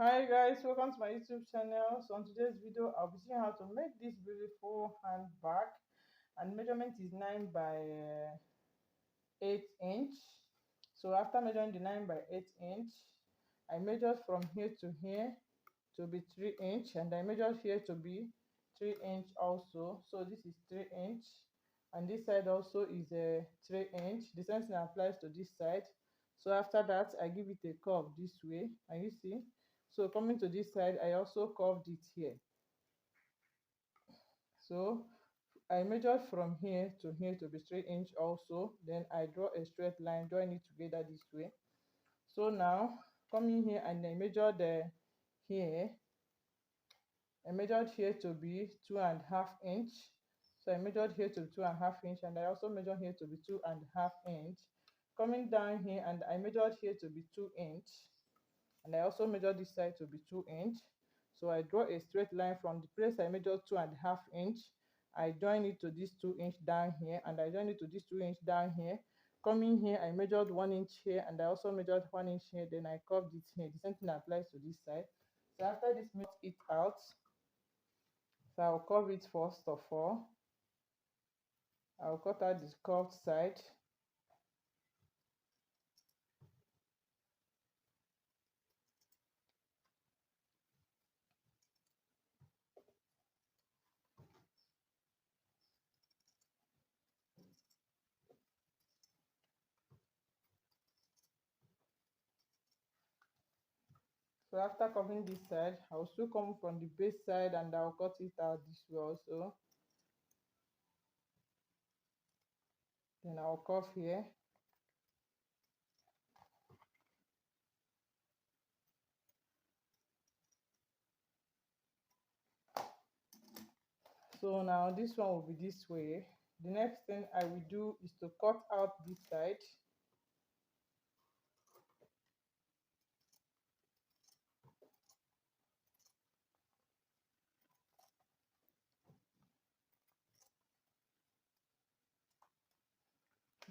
Hi guys, welcome to my YouTube channel. So on today's video, I'll be showing how to make this beautiful handbag, and measurement is 9 by 8 inch. So after measuring the 9 by 8 inch, I measured from here to here to be 3 inch, and I measured here to be 3 inch also. So this is 3 inch, and this side also is a 3 inch. The same thing applies to this side. So after that, I give it a curve this way, and you see. So coming to this side, I also curved it here. So I measured from here to be 3 inch also. Then I draw a straight line, join it together this way. So now coming here, and I measured here. I measured here to be 2.5 inch. So I measured here to be 2.5 inch, and I also measured here to be 2.5 inch. Coming down here, and I measured here to be 2 inch, and I also measured this side to be 2 inch. So I draw a straight line from the place I measured 2.5 inch. I join it to this 2 inch down here, and I join it to this 2 inch down here. Coming here, I measured 1 inch here, and I also measured 1 inch here. Then I curved it here. The same thing applies to this side. So after this, measure it out. So I'll curve it first of all. I'll cut out this curved side. So after covering this side, I'll still come from the base side, and I'll cut it out this way also. Then I'll curve here. So now this one will be this way. The next thing I will do is to cut out this side.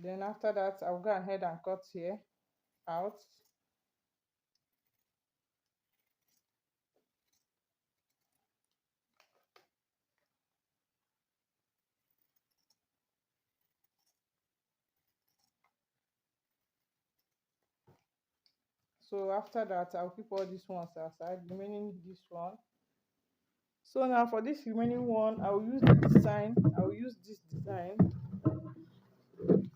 Then after that, I'll go ahead and cut here out. So after that, I'll keep all these ones aside, remaining this one. So now for this remaining one, I will use the design. I will use this design.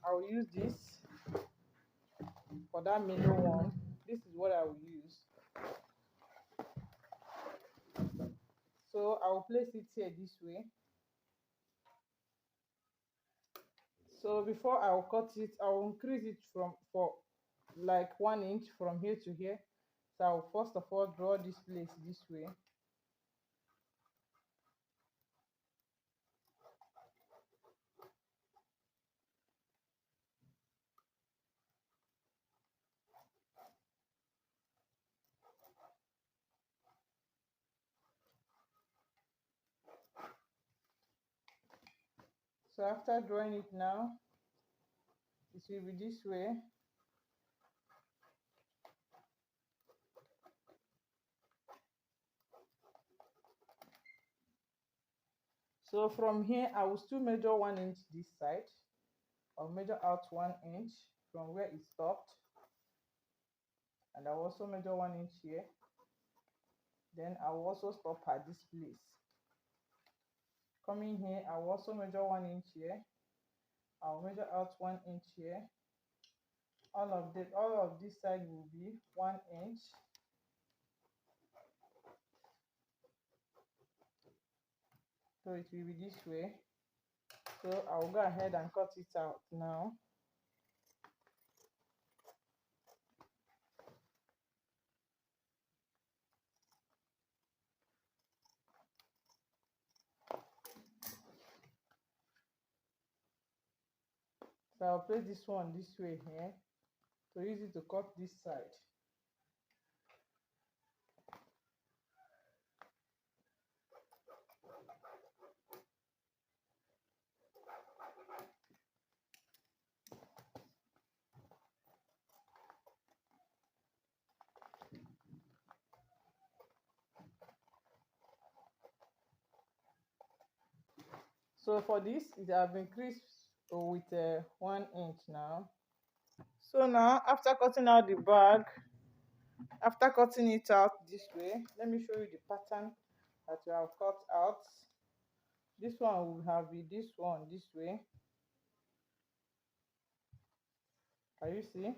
I will use this for that middle one. This is what I will use. So I will place it here this way. So before I will cut it, I will increase it from for like 1 inch from here to here. So I will first of all draw this place this way. So after drawing it now, it will be this way. So from here, I will still measure 1 inch this side. I'll measure out 1 inch from where it stopped, and I'll also measure 1 inch here. Then I will also stop at this place. Coming here, I will also measure 1 inch here. I'll measure out 1 inch here. All of this side will be 1 inch. So it will be this way. So I'll go ahead and cut it out now. So I'll place this one this way here to use it to cut this side. So for this, it have increased with 1 inch now. So now after cutting out the bag, after cutting it out this way, let me show you the pattern that we have cut out. This one will have it this one this way. Can you see?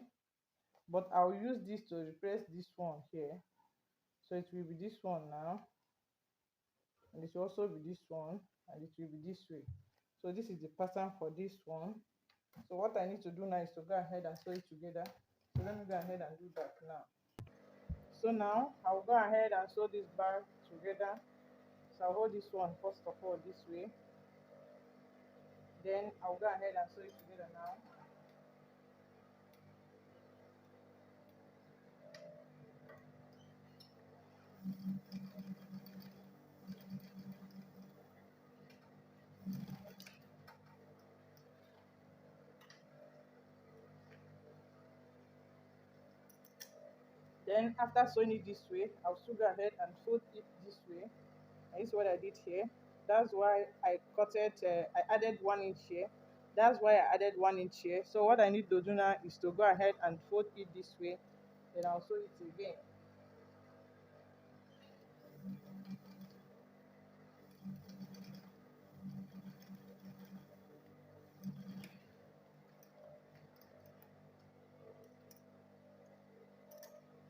But I'll use this to replace this one here. So it will be this one now, and it will also be this one, and it will be this way. So this is the pattern for this one. So what I need to do now is to go ahead and sew it together. So let me go ahead and do that now. So now I'll go ahead and sew this bag together. So I'll hold this one first of all this way. Then I'll go ahead and sew it together now. Then after sewing it this way, I'll still go ahead and fold it this way. And this is what I did here. That's why I cut it. I added 1 inch here. That's why I added 1 inch here. So what I need to do now is to go ahead and fold it this way. Then I'll sew it again.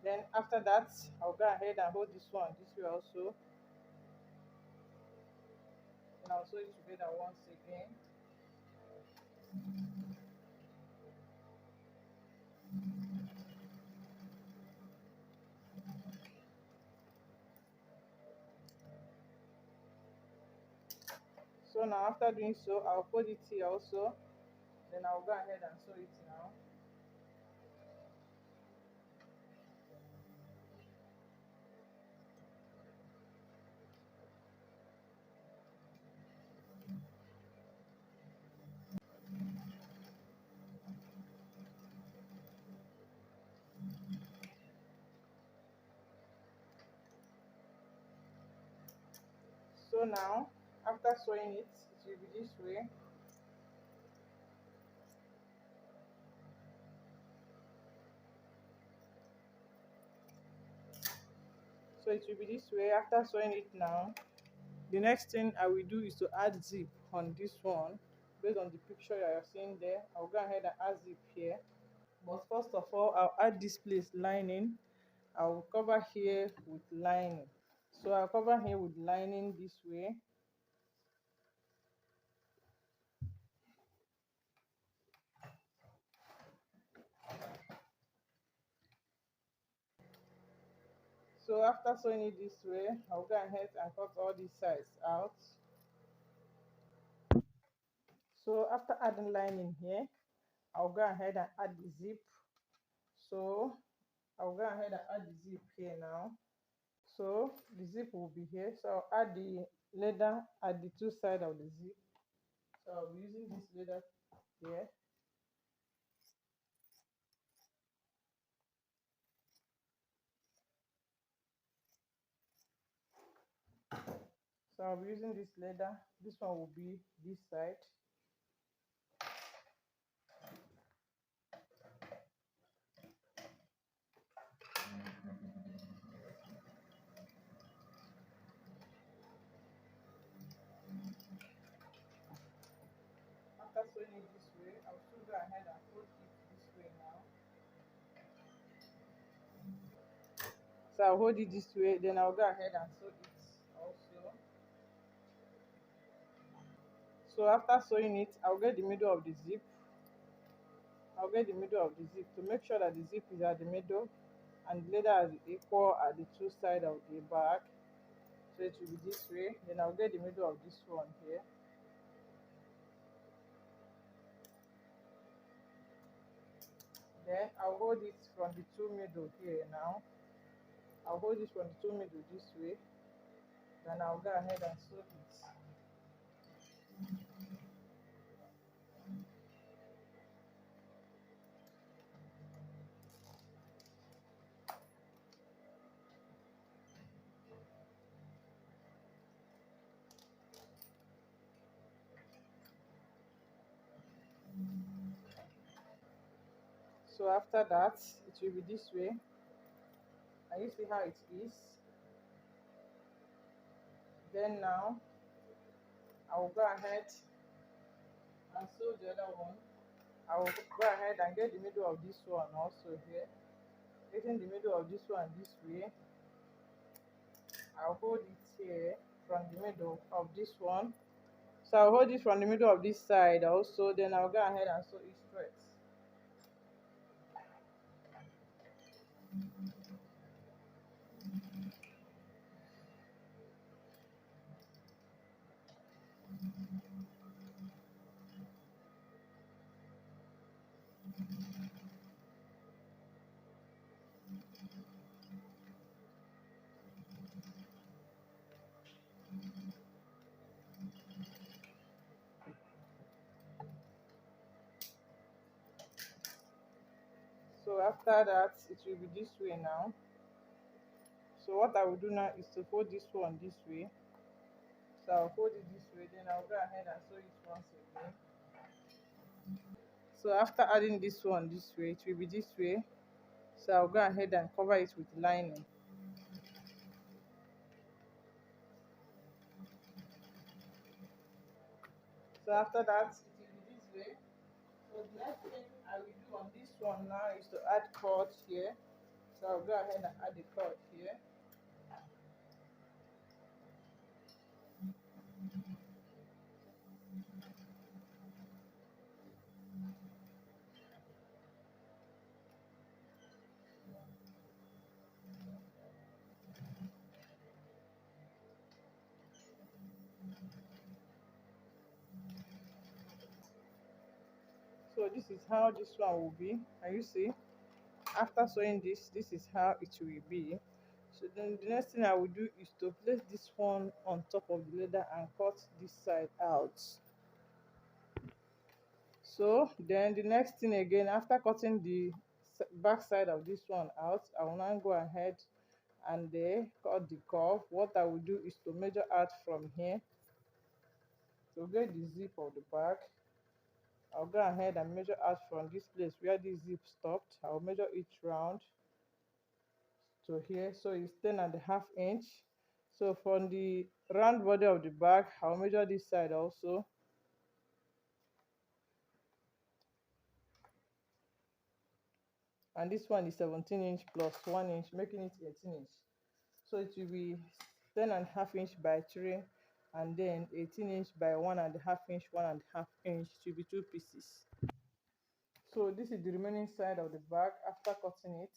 Then after that, I'll go ahead and hold this one this way also. And I'll sew it together once again. So now after doing so, I'll fold it here also. Then I'll go ahead and sew it now. So now after sewing it, it will be this way. So it will be this way after sewing it now. The next thing I will do is to add zip on this one. Based on the picture you are seeing there, I'll go ahead and add zip here. But first of all, I'll add this place lining. I'll cover here with lining. So I'll cover here with lining this way. So after sewing it this way, I'll go ahead and cut all these sides out. So after adding lining here, I'll go ahead and add the zip. So I'll go ahead and add the zip here now. So the zip will be here. So I'll add the leather at the two sides of the zip. So I'll be using this leather here. So I'll be using this leather. This one will be this side. After sewing it this way, I'll still go ahead and fold it this way now. So I'll hold it this way, then I'll go ahead and sew it also. So after sewing it, I'll get the middle of the zip. I'll get the middle of the zip to make sure that the zip is at the middle and the leather is equal at the two sides of the back. So it will be this way. Then I'll get the middle of this one here. Then I'll hold it from the two middle here now. I'll hold it from the two middle this way. Then I'll go ahead and sew it. So after that, it will be this way, and you see how it is. Then now I will go ahead and sew the other one. I will go ahead and get the middle of this one also here. Getting the middle of this one this way, I'll hold it here from the middle of this one. So I'll hold it from the middle of this side also, then I'll go ahead and sew it straight. So after that, it will be this way now. So what I will do now is to fold this one this way. So I'll fold it this way, then I'll go ahead and sew it once again. So after adding this one this way, it will be this way. So I'll go ahead and cover it with lining. So after that, it will be this way. So the next thing I will do on this one now is to add cord here. So I'll go ahead and add the cord here. So this is how this one will be. Can you see? After sewing this, this is how it will be. So then the next thing I will do is to place this one on top of the leather and cut this side out. So then the next thing again, after cutting the back side of this one out, I will now go ahead and cut the curve. What I will do is to measure out from here to get the zip of the back. I'll go ahead and measure out from this place where this zip stopped. I'll measure each round to here, so it's 10.5 inch. So from the round body of the bag, I'll measure this side also, and this one is 17 inch plus 1 inch, making it 18 inch. So it will be 10.5 inch by 3, and then 18 inch by 1.5 inch, 1.5 inch. It will be two pieces. So this is the remaining side of the bag after cutting it.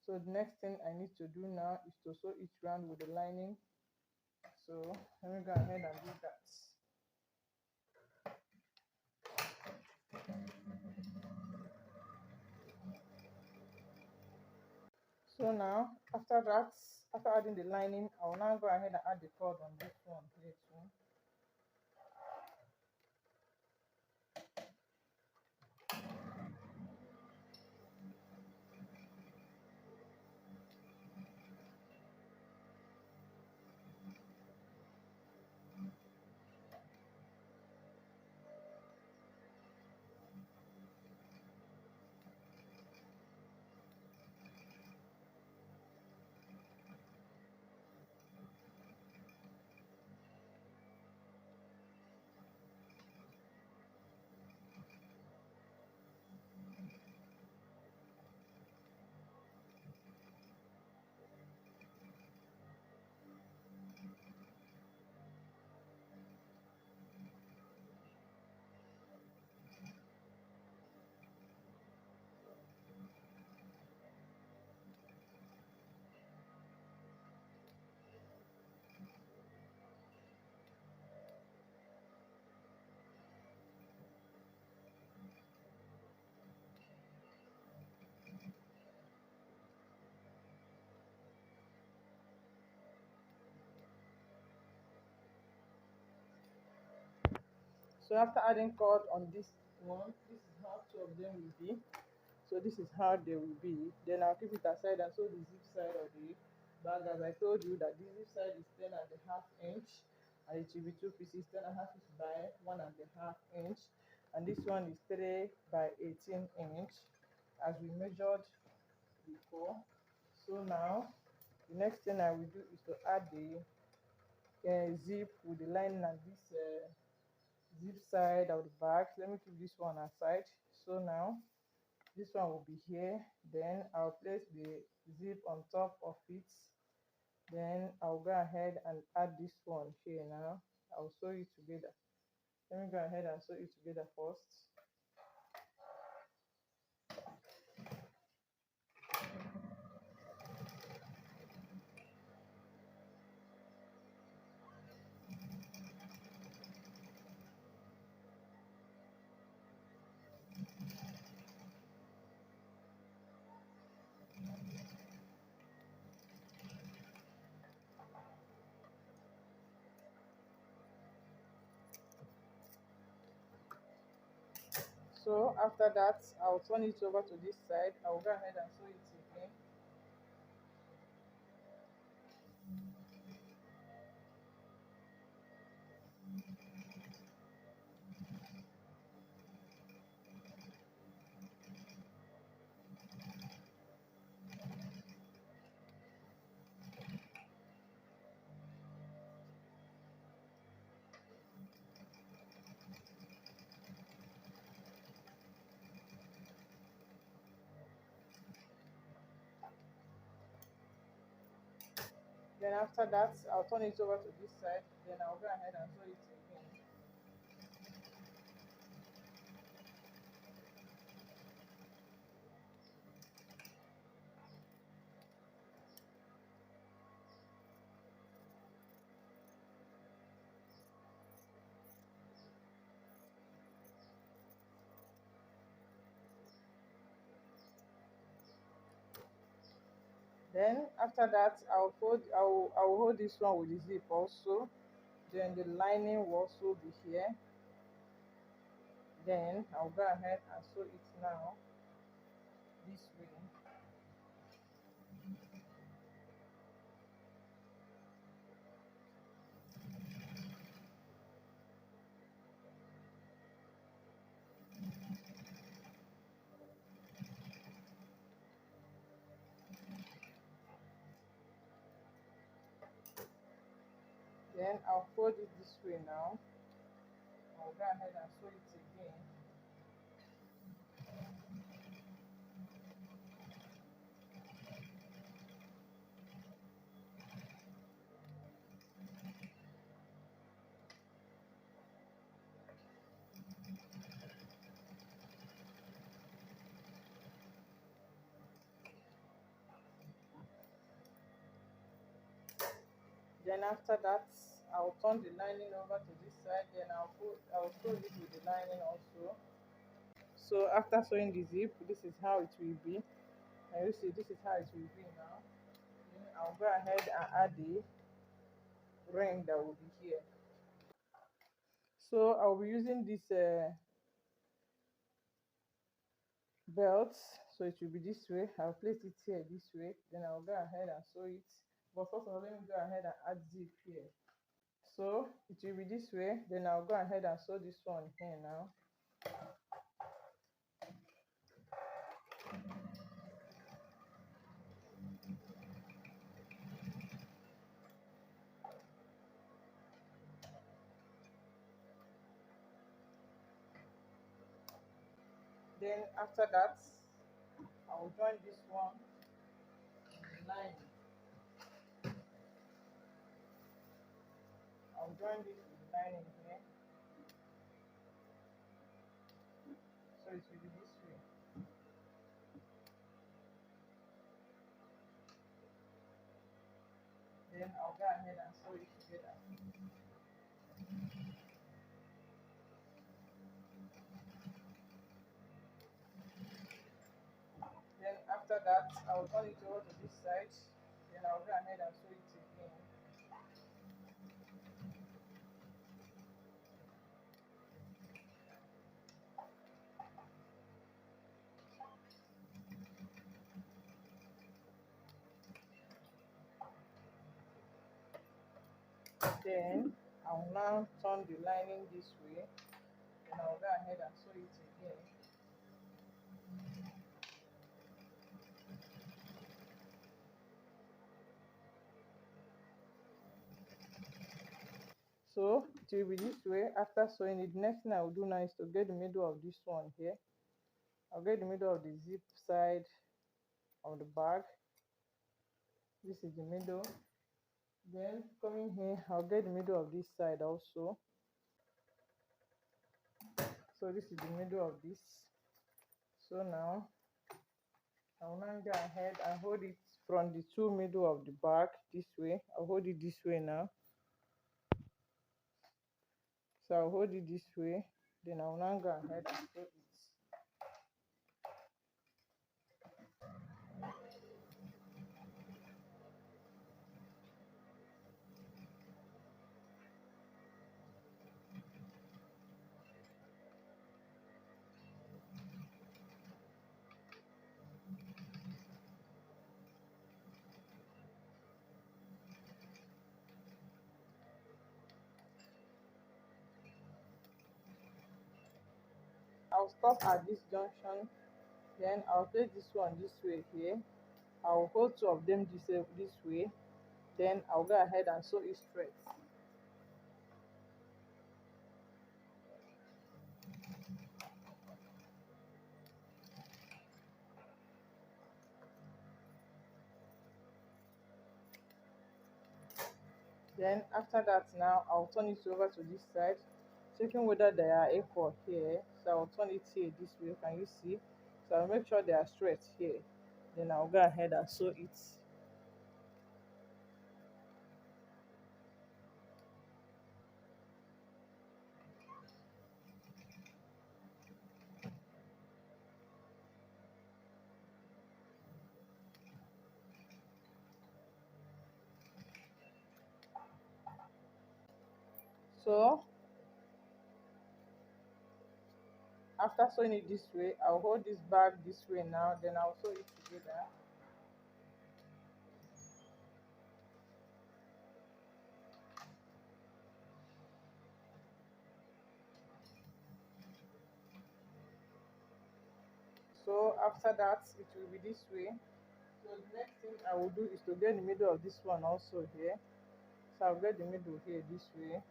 So the next thing I need to do now is to sew each round with the lining. So let me go ahead and do that. So now after that, after adding the lining, I will now go ahead and add the cord on this one here too. So after adding cord on this one, this is how two of them will be. So this is how they will be. Then I'll keep it aside and sew the zip side of the bag. As I told you that the zip side is 10.5 inch, and it will be two pieces, 10.5 inch by 1.5 inch, and this one is 3 by 18 inch, as we measured before. So now the next thing I will do is to add the zip with the lining and this zip side of the back. Let me keep this one aside. So now this one will be here, then I'll place the zip on top of it, then I'll go ahead and add this one here. Now I'll sew it together. Let me go ahead and sew it together first. So after that, I'll turn it over to this side. I'll go ahead and sew it again. Then after that, I'll turn it over to this side. Then I'll go ahead and sew it again. Then after that, I'll hold this one with the zip also. Then the lining will also be here. Then I'll go ahead and sew it now this way. Then I'll fold it this way now. I'll go ahead and sew it again. Then after that, I'll turn the lining over to this side. Then I'll sew it with the lining also. So after sewing the zip, this is how it will be. And you see, this is how it will be now. Then I'll go ahead and add the ring that will be here. So I'll be using this belt. So it will be this way. I'll place it here this way. Then I'll go ahead and sew it. But first of all, let me go ahead and add zip here. So it will be this way. Then I'll go ahead and sew this one here now. Then after that, I'll join this one line. I'll join this with lining here. So it will be this way. Then I'll go ahead and sew it together. Then after that, I'll turn it over to this side. Then I'll go ahead and sew it again. Then I'll now turn the lining this way. Then I'll go ahead and sew it again. So it will be this way. After sewing it, next thing I will do now is to get the middle of this one here. I'll get the middle of the zip side of the bag. This is the middle. Then coming here, I'll get the middle of this side also. So this is the middle of this. So now I will now go ahead and hold it from the two middle of the bag this way. I'll hold it this way now. So I'll hold it this way. Then I'll now go ahead and sew it. I'll stop at this junction. Then I'll place this one this way here. I'll hold two of them this way. Then I'll go ahead and sew it straight. Then after that now I'll turn it over to this side, checking whether they are equal here. So I'll turn it here this way. Can you see? So I'll make sure they are straight here. Then I'll go ahead and sew it. So after sewing it this way, I'll hold this bag this way now. Then I'll sew it together. So after that, it will be this way. So the next thing I will do is to get the middle of this one also here. So I'll get the middle here this way.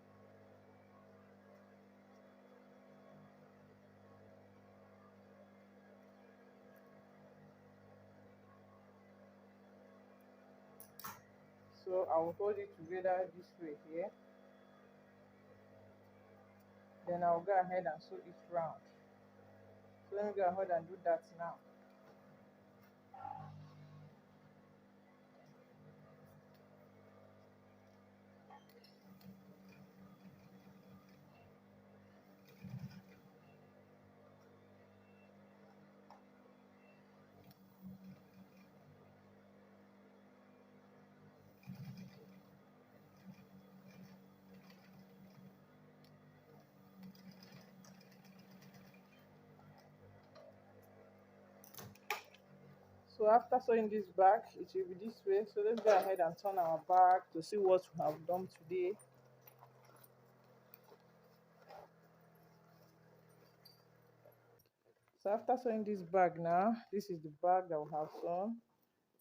So I will hold it together this way here. Then I'll go ahead and sew it round. So let me go ahead and do that now. So after sewing this back, it will be this way. So let's go ahead and turn our back to see what we have done today. So after sewing this bag now, this is the bag that we have sewn.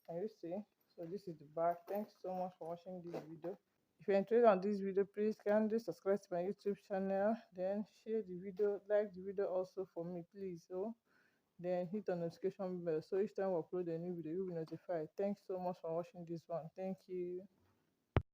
Can you see? So this is the bag. Thanks so much for watching this video. If you're interested on this video, please kindly subscribe to my YouTube channel. Then share the video, like the video also for me, please. So then hit the notification bell so each time we upload a new video, you'll be notified. Thanks so much for watching this one. Thank you.